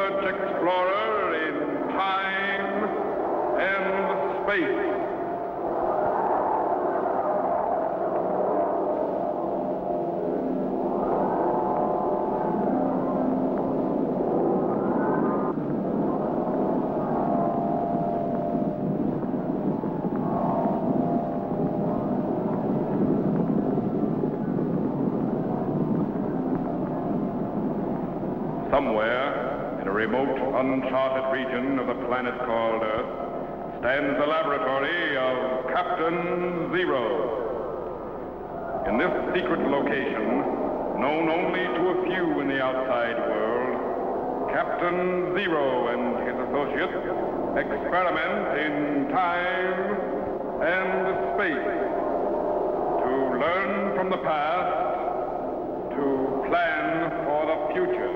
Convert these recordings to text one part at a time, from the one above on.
research explorer in time and space. Somewhere, in a remote, uncharted region of the planet called Earth, stands the laboratory of Captain Zero. In this secret location, known only to a few in the outside world, Captain Zero and his associates experiment in time and space to learn from the past, to plan for the future.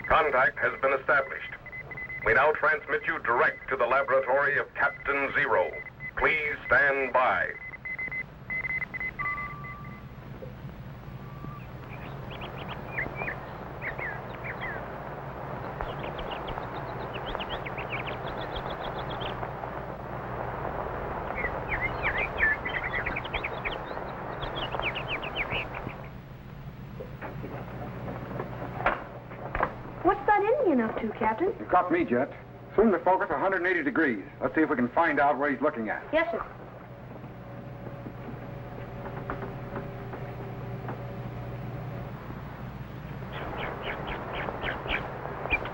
Contact has been established. We now transmit you direct to the laboratory of Captain Zero. Please stand by. What's that Indian up to, Captain? You caught me, Jet. Swing the focus 180 degrees. Let's see if we can find out what he's looking at. Yes, sir.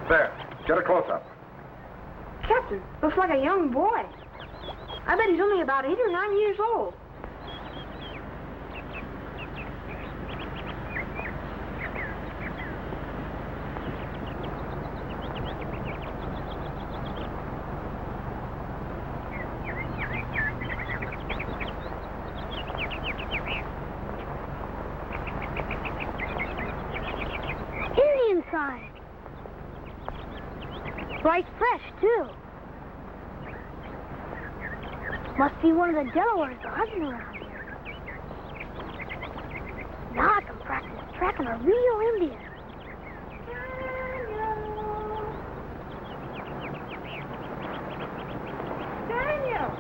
There. Get a close-up. Captain, looks like a young boy. I bet he's only about 8 or 9 years old. Indian sign. Right fresh, too. Must be one of the Delawares hunting around here. Now I can practice tracking a real Indian. Daniel!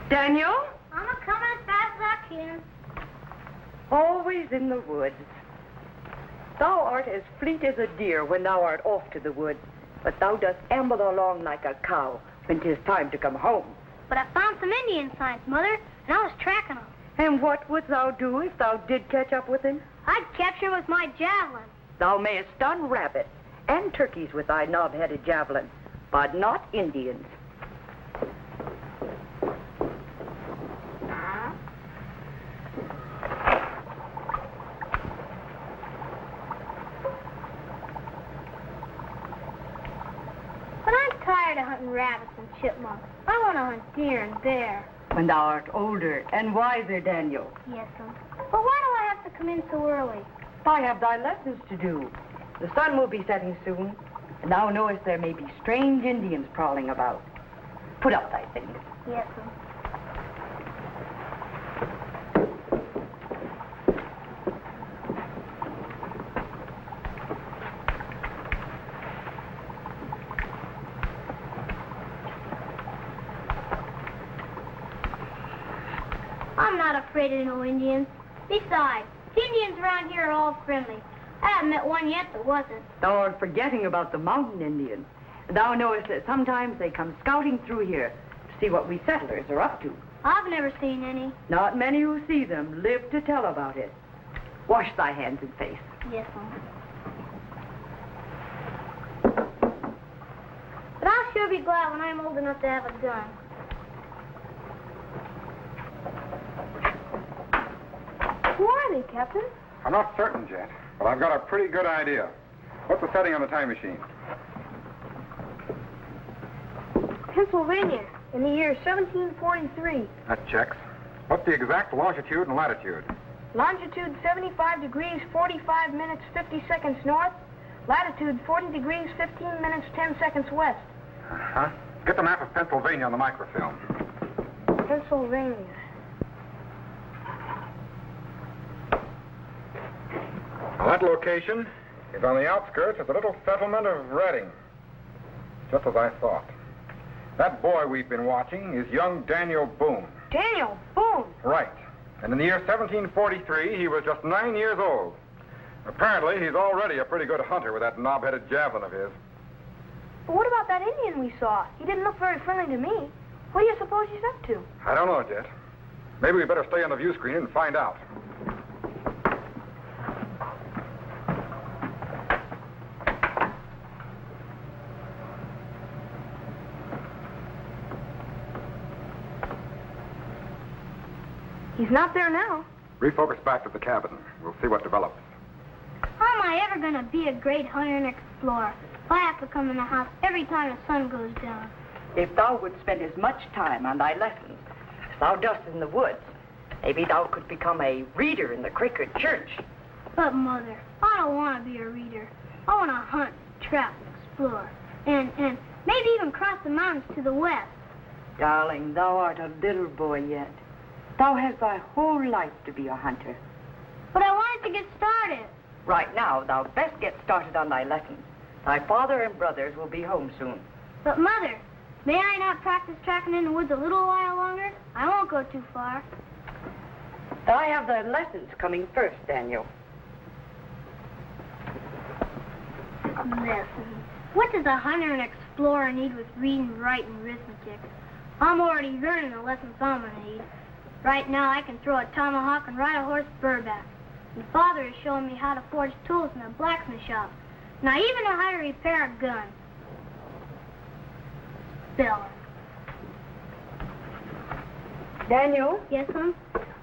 Daniel? I'm a-coming as fast as I can. Always in the woods. Thou art as fleet as a deer when thou art off to the wood, but thou dost amble along like a cow when 'tis time to come home. But I found some Indian signs, Mother, and I was tracking them. And what wouldst thou do if thou did catch up with him? I'd capture him with my javelin. Thou mayest stun rabbits and turkeys with thy knob-headed javelin, but not Indians. But I'm tired of hunting rabbits and chipmunks. I want to hunt deer and bear. When thou art older and wiser, Daniel. Yes'm. But why do I have to come in so early? I have thy lessons to do. The sun will be setting soon, and thou knowest there may be strange Indians prowling about. Put up thy things. Yes'm. I'm not afraid of no Indians. Besides, the Indians around here are all friendly. I haven't met one yet that wasn't. Thou art forgetting about the mountain Indian. Thou knowest that sometimes they come scouting through here to see what we settlers are up to. I've never seen any. Not many who see them live to tell about it. Wash thy hands and face. Yes'm. But I'll sure be glad when I'm old enough to have a gun. Who are they, Captain? I'm not certain, Jet, but I've got a pretty good idea. What's the setting on the time machine? Pennsylvania, in the year 1743. That checks. What's the exact longitude and latitude? Longitude 75 degrees, 45 minutes, 50 seconds north. Latitude 40 degrees, 15 minutes, 10 seconds west. Uh-huh. Get the map of Pennsylvania on the microfilm. Pennsylvania. Now, that location is on the outskirts of the little settlement of Reading. Just as I thought. That boy we've been watching is young Daniel Boone. Daniel Boone? Right. And in the year 1743, he was just 9 years old. Apparently, he's already a pretty good hunter with that knob-headed javelin of his. But what about that Indian we saw? He didn't look very friendly to me. What do you suppose he's up to? I don't know, Jet. Maybe we better stay on the view screen and find out. He's not there now. Refocus back to the cabin. We'll see what develops. How am I ever going to be a great hunter and explorer if I have to come in the house every time the sun goes down? If thou would spend as much time on thy lessons as thou dost in the woods, maybe thou could become a reader in the Quaker church. But, Mother, I don't want to be a reader. I want to hunt, trap, explore, and maybe even cross the mountains to the west. Darling, thou art a little boy yet. Thou hast thy whole life to be a hunter. But I wanted to get started. Right now, thou best get started on thy lessons. Thy father and brothers will be home soon. But, Mother, may I not practice tracking in the woods a little while longer? I won't go too far. Thou have the lessons coming first, Daniel. Lessons. What does a hunter and explorer need with reading, writing, arithmetic? I'm already learning the lessons I'm going to need. Right now, I can throw a tomahawk and ride a horse bareback. And Father is showing me how to forge tools in a blacksmith shop. And I even know how to repair a gun. Spelling. Daniel, Yes, Mom?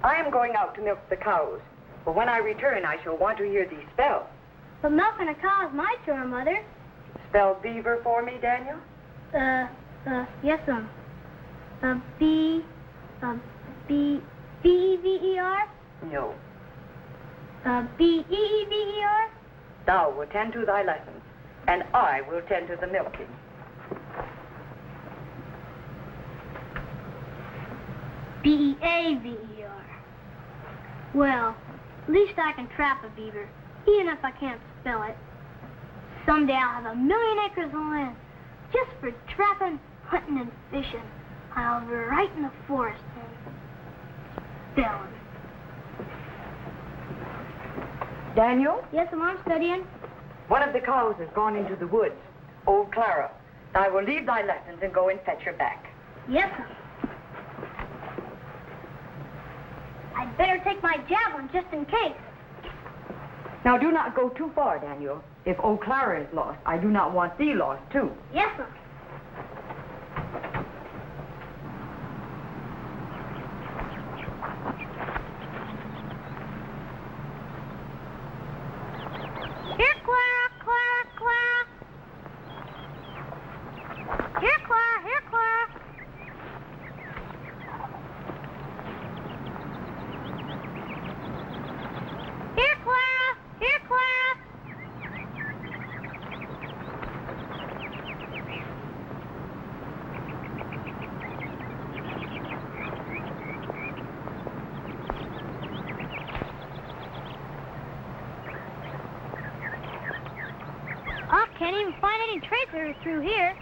I am going out to milk the cows. But when I return, I shall want to hear thee spell. But milking a cow is my chore, Mother. Spell beaver for me, Daniel? Yes, Mom. B-E-V-E-R? No. B-E-E-V-E-R? Thou will tend to thy lessons, and I will tend to the milking. B-E-A-V-E-R. Well, at least I can trap a beaver, even if I can't spell it. Someday I'll have 1,000,000 acres of land just for trapping, hunting, and fishing. I'll be right in the forest and spelling. Daniel, Yes, I'm studying. one of the cows has gone into the woods. Old Clara. I will leave thy lessons and go and fetch her back. Yes, sir. I'd better take my javelin just in case. Now, do not go too far, Daniel. If old Clara is lost, I do not want thee lost, too. Yes, sir. Here, Clara, Clara, Clara. Here, Clara, here, Clara. Here, Clara, here, Clara. I can't even find any tracers through here.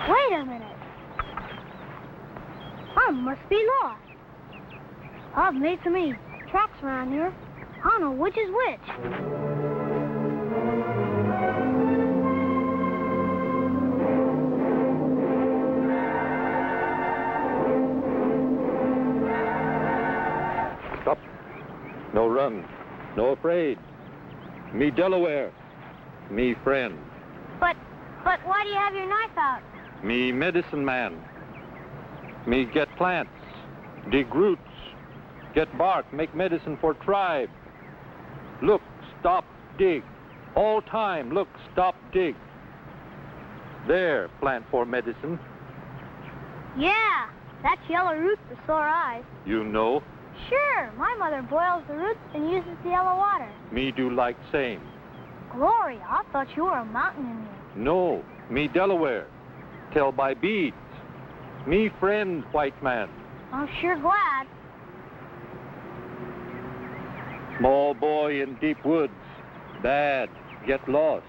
Wait a minute. I must be lost. I've made so many tracks around here. I don't know which is which. Stop. No run. No afraid. Me Delaware. Me friend. But why do you have your knife out? Me medicine man. Me get plants, dig roots, get bark, make medicine for tribe. Look, stop, dig. All time, look, stop, dig. There, plant for medicine. Yeah, that's yellow root for sore eyes. You know, Sure, my mother boils the roots and uses the yellow water. me do like same. Gloria, I thought you were a mountain Indian. No, me Delaware. Tell by beads. Me friend, white man. I'm sure glad. Small boy in deep woods. Bad, get lost.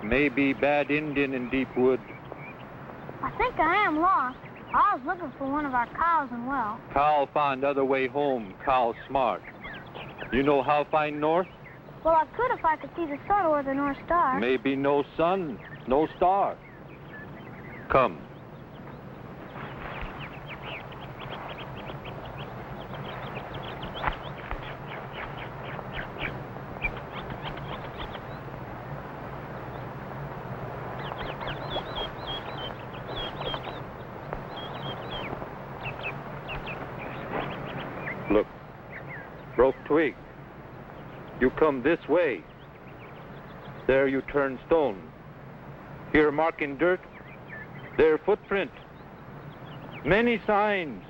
Maybe bad Indian in deep wood. I think I am lost. I was looking for one of our cows and well. Cow find other way home, cow smart. You know how find north? Well, I could if I could see the sun or the North Star. Maybe no sun, no star. Come. Look, broke twig. You come this way. There you turn stone. Here mark in dirt. There footprint. Many signs.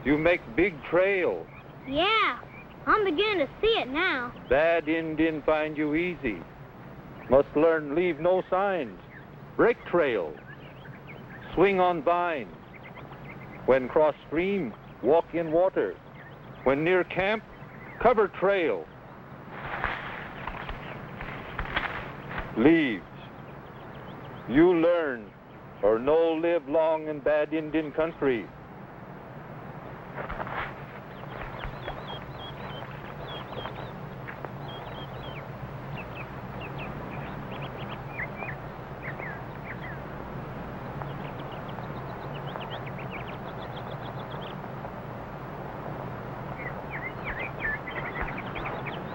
You make big trail. Yeah, I'm beginning to see it now. Bad Indian find you easy. Must learn leave no signs. Break trail. Swing on vine. When cross stream, walk in water. When near camp, cover trail. Leaves. You learn, or no live long in bad Indian country.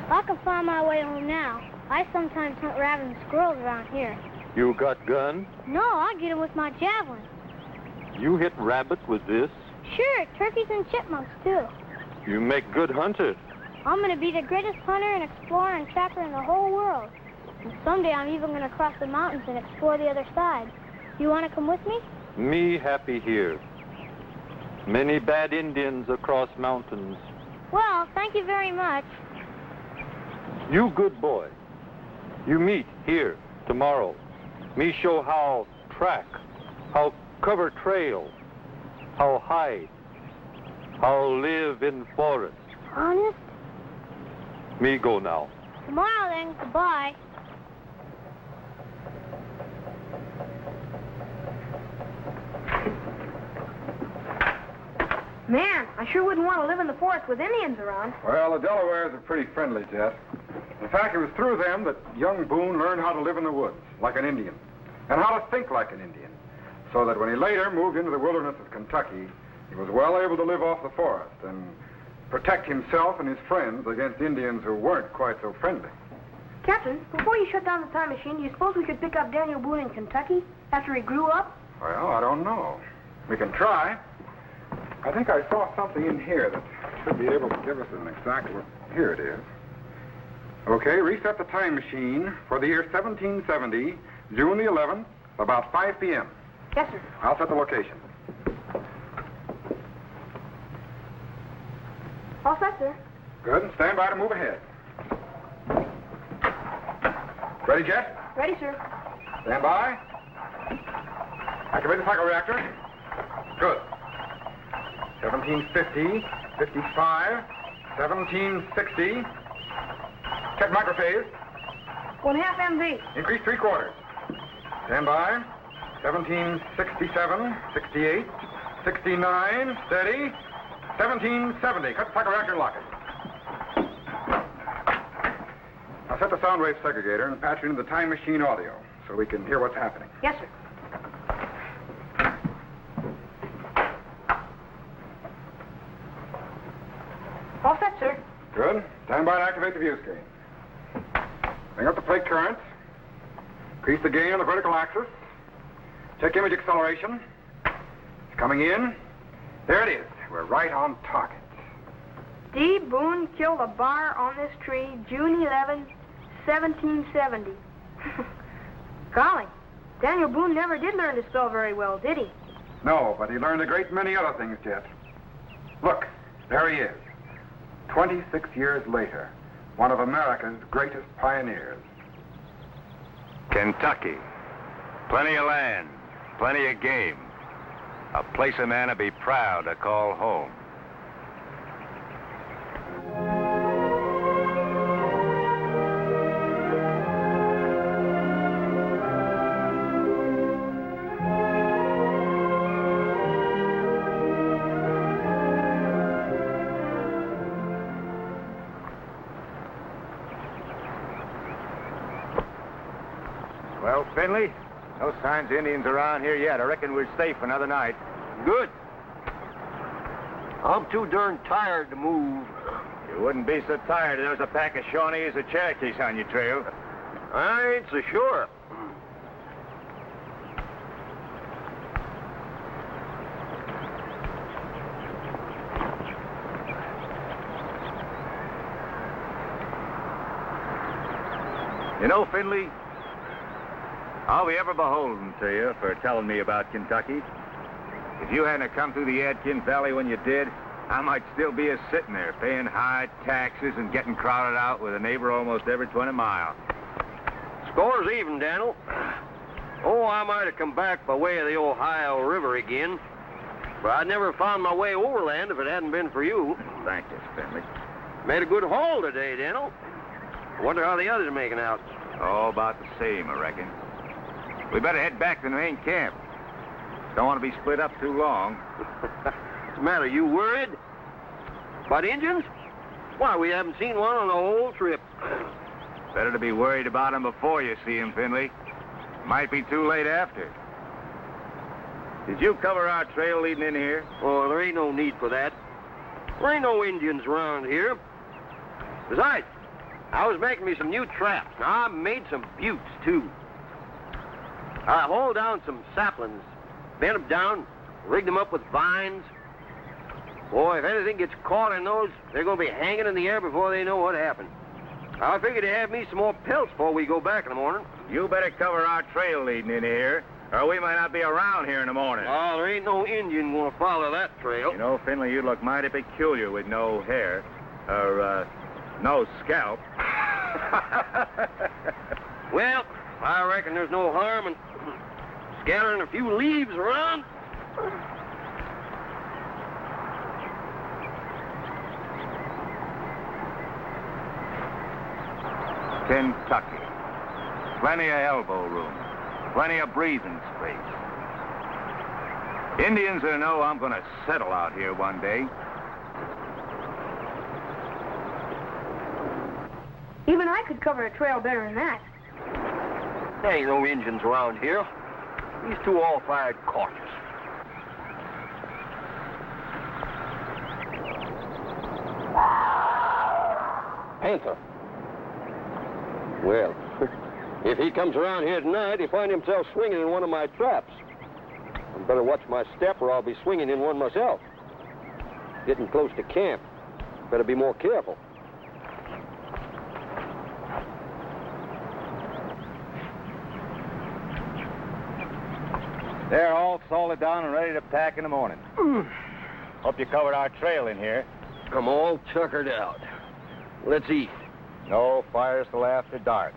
I can find my way home now. I sometimes hunt rabbits and squirrels around here. You got gun? No, I get them with my javelin. You hit rabbit with this? Sure, turkeys and chipmunks, too. You make good hunter. I'm going to be the greatest hunter and explorer and trapper in the whole world. And someday I'm even going to cross the mountains and explore the other side. You want to come with me? Me happy here. Many bad Indians across mountains. Well, thank you very much. You good boy. You meet here tomorrow. Me show how track, how cover trail, how hide, how live in forest. Honest? Me go now. Tomorrow then, goodbye. Man, I sure wouldn't want to live in the forest with Indians around. Well, the Delawares are pretty friendly, Jet. In fact, it was through them that young Boone learned how to live in the woods, like an Indian, and how to think like an Indian, so that when he later moved into the wilderness of Kentucky, he was well able to live off the forest and protect himself and his friends against Indians who weren't quite so friendly. Captain, before you shut down the time machine, do you suppose we could pick up Daniel Boone in Kentucky after he grew up? Well, I don't know. We can try. I think I saw something in here that should be able to give us an exact look. Here it is. Okay, reset the time machine for the year 1770, June the 11th, about 5 p.m. Yes, sir. I'll set the location. All set, sir. Good, and stand by to move ahead. Ready, Jet? Ready, sir. Stand by. Activate the cycloreactor. Good. 1750, 55, 1760. Check microphase. 1/2 MV. Increase 3/4. Stand by. 1767, 68, 69. Steady. 1770. Cut the cycloreactor and lock it. Now set the sound wave segregator and patch it into the time machine audio so we can hear what's happening. Yes, sir. All set, sir. Good. Stand by to activate the view screen. Bring up the plate currents. Increase the gain on the vertical axis. Check image acceleration. It's coming in. There it is. We're right on target. D. Boone killed a bar on this tree June 11, 1770. Golly, Daniel Boone never did learn to spell very well, did he? No, but he learned a great many other things, Jet. Look, there he is. 26 years later, one of America's greatest pioneers. Kentucky. Plenty of land, plenty of game. A place a man would be proud to call home. Well, Finley, no signs of Indians around here yet. I reckon we're safe another night. Good. I'm too darn tired to move. You wouldn't be so tired if there was a pack of Shawnees or Cherokees on your trail. I ain't so sure. You know, Finley, I'll be ever beholden to you for telling me about Kentucky. If you hadn't come through the Adkins Valley when you did, I might still be sitting there paying high taxes and getting crowded out with a neighbor almost every 20 miles. Score's even, Daniel. Oh, I might have come back by way of the Ohio River again, but I'd never found my way overland if it hadn't been for you. Thank you, Finley. Made a good haul today, Daniel. Wonder how the others are making out. Oh, about the same, I reckon. We better head back to the main camp. Don't want to be split up too long. What's the matter, you worried? About Indians? Why, we haven't seen one on the whole trip. Better to be worried about them before you see them, Finley. Might be too late after. Did you cover our trail leading in here? Oh, there ain't no need for that. There ain't no Indians around here. Besides, I was making me some new traps. Now, I made some buttes, too. I hauled down some saplings, bent them down, rigged them up with vines. Boy, if anything gets caught in those, they're going to be hanging in the air before they know what happened. I figured to have me some more pelts before we go back in the morning. You better cover our trail leading in here, or we might not be around here in the morning. Oh, there ain't no Indian going to follow that trail. You know, Finley, you look mighty peculiar with no hair, or, no scalp. Well, I reckon there's no harm in scattering a few leaves around. Kentucky. Plenty of elbow room. Plenty of breathing space. Indians will know I'm going to settle out here one day. Even I could cover a trail better than that. There ain't no Indians around here. These two all fired cautious. Panther. Well, if he comes around here tonight, he'll find himself swinging in one of my traps. I better watch my step or I'll be swinging in one myself. Getting close to camp. Better be more careful. They're all salted down and ready to pack in the morning. Hope you covered our trail in here. I'm all tuckered out. Let's eat. No fires till after dark.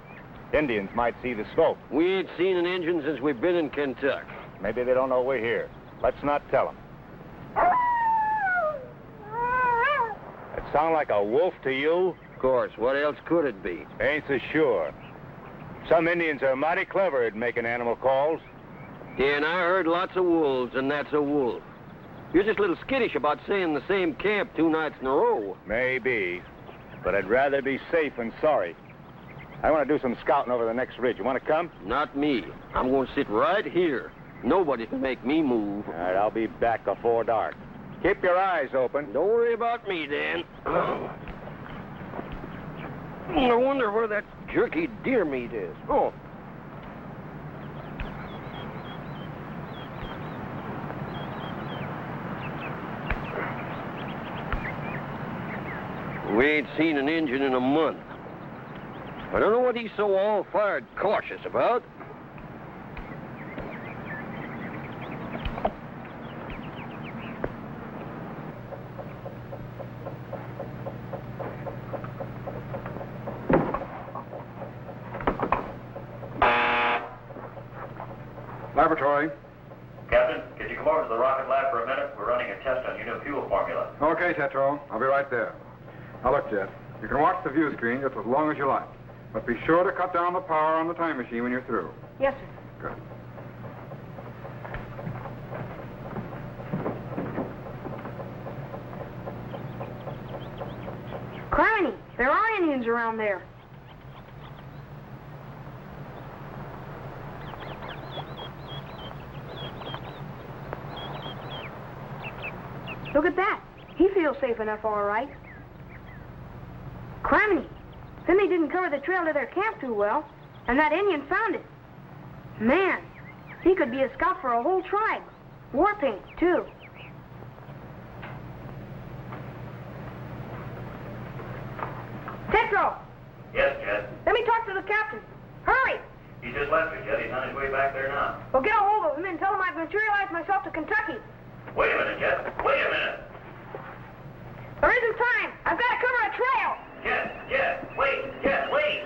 Indians might see the smoke. We ain't seen an Indian since we've been in Kentucky. Maybe they don't know we're here. Let's not tell them. It sound like a wolf to you? Of course. What else could it be? Ain't so sure. Some Indians are mighty clever at making animal calls. Yeah, and I heard lots of wolves, and that's a wolf. You're just a little skittish about staying in the same camp 2 nights in a row. Maybe, but I'd rather be safe than sorry. I want to do some scouting over the next ridge. You want to come? Not me. I'm going to sit right here. Nobody can make me move. All right, I'll be back before dark. Keep your eyes open. Don't worry about me, Dan. I wonder where that jerky deer meat is. Oh. We ain't seen an Injun in a month. I don't know what he's so all-fired cautious about. Laboratory. Captain, could you come over to the rocket lab for a minute? We're running a test on your new fuel formula. Okay, Tetro. I'll be right there. Now look, Jet. You can watch the view screen just as long as you like. But be sure to cut down the power on the time machine when you're through. Yes, sir. Good. Criminy, there are Indians around there. Look at that. He feels safe enough, all right. Criminy, Finley didn't cover the trail to their camp too well, and that Indian found it. Man, he could be a scout for a whole tribe. War paint, too. Tetro! Yes, Jet. Let me talk to the captain. Hurry! He just left you, Jet. He's on his way back there now. Well, get a hold of him and tell him I've materialized myself to Kentucky. Wait a minute, Jet. Wait a minute. There isn't time. I've got to cover a trail. Jet, wait. Jet, wait.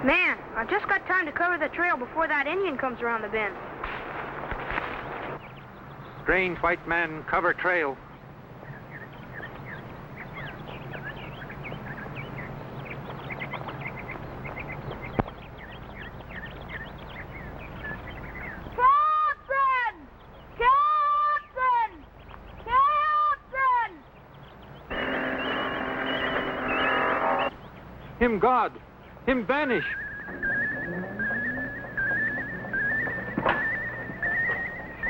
Man, I've just got time to cover the trail before that Indian comes around the bend. Strange white man cover trail. Him God! Him vanish!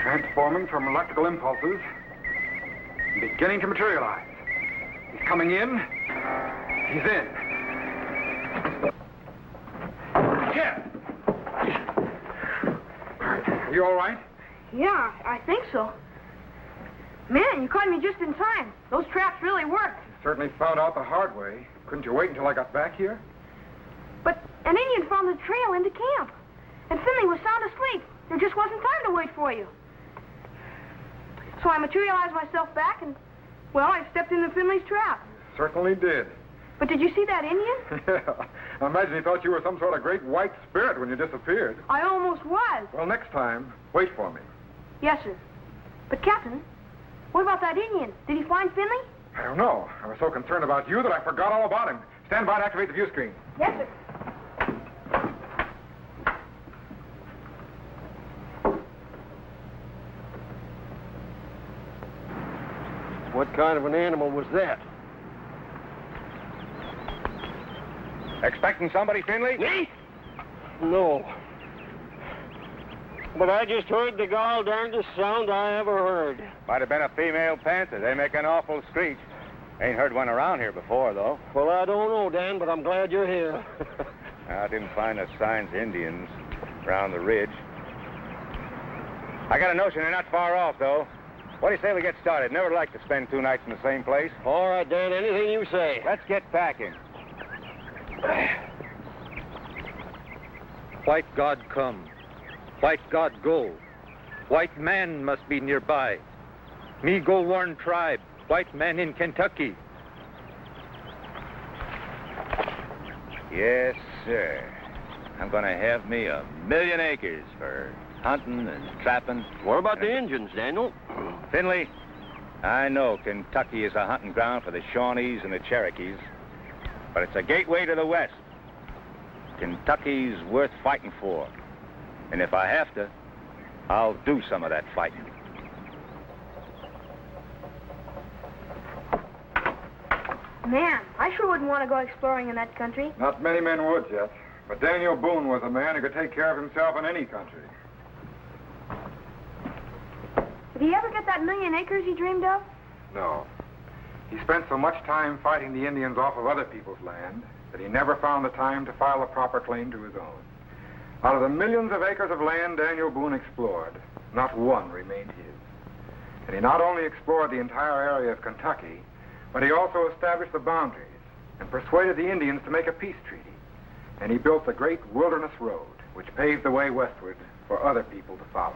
Transforming from electrical impulses, beginning to materialize. He's coming in. He's in. Jeff! Are you all right? Yeah, I think so. Man, you caught me just in time. Those traps really worked. You certainly found out the hard way. Couldn't you wait until I got back here? But an Indian found the trail into camp. And Finley was sound asleep. There just wasn't time to wait for you. So I materialized myself back and, well, I stepped into Finley's trap. Certainly did. But did you see that Indian? Yeah. I imagine he thought you were some sort of great white spirit when you disappeared. I almost was. Well, next time, wait for me. Yes, sir. But, Captain, what about that Indian? Did he find Finley? I don't know. I was so concerned about you that I forgot all about him. Stand by to activate the view screen. Yes, sir. What kind of an animal was that? Expecting somebody, Finley? Me? No. But I just heard the gall darndest sound I ever heard. Might have been a female panther. They make an awful screech. Ain't heard one around here before, though. Well, I don't know, Dan, but I'm glad you're here. I didn't find no signs of Indians around the ridge. I got a notion they're not far off, though. What do you say we get started? Never like to spend 2 nights in the same place. All right, Dan, anything you say. Let's get packing. White God come. White God go. White man must be nearby. Me go warn tribe. White man in Kentucky. Yes, sir. I'm gonna have me 1,000,000 acres for hunting and trapping. What about the Indians, Daniel? Finley, I know Kentucky is a hunting ground for the Shawnees and the Cherokees, but it's a gateway to the West. Kentucky's worth fighting for. And if I have to, I'll do some of that fighting. Man, I sure wouldn't want to go exploring in that country. Not many men would, Jet. But Daniel Boone was a man who could take care of himself in any country. Did he ever get that 1,000,000 acres he dreamed of? No. He spent so much time fighting the Indians off of other people's land that he never found the time to file a proper claim to his own. Out of the millions of acres of land Daniel Boone explored, not one remained his. And he not only explored the entire area of Kentucky, but he also established the boundaries and persuaded the Indians to make a peace treaty. And he built the great Wilderness Road, which paved the way westward for other people to follow.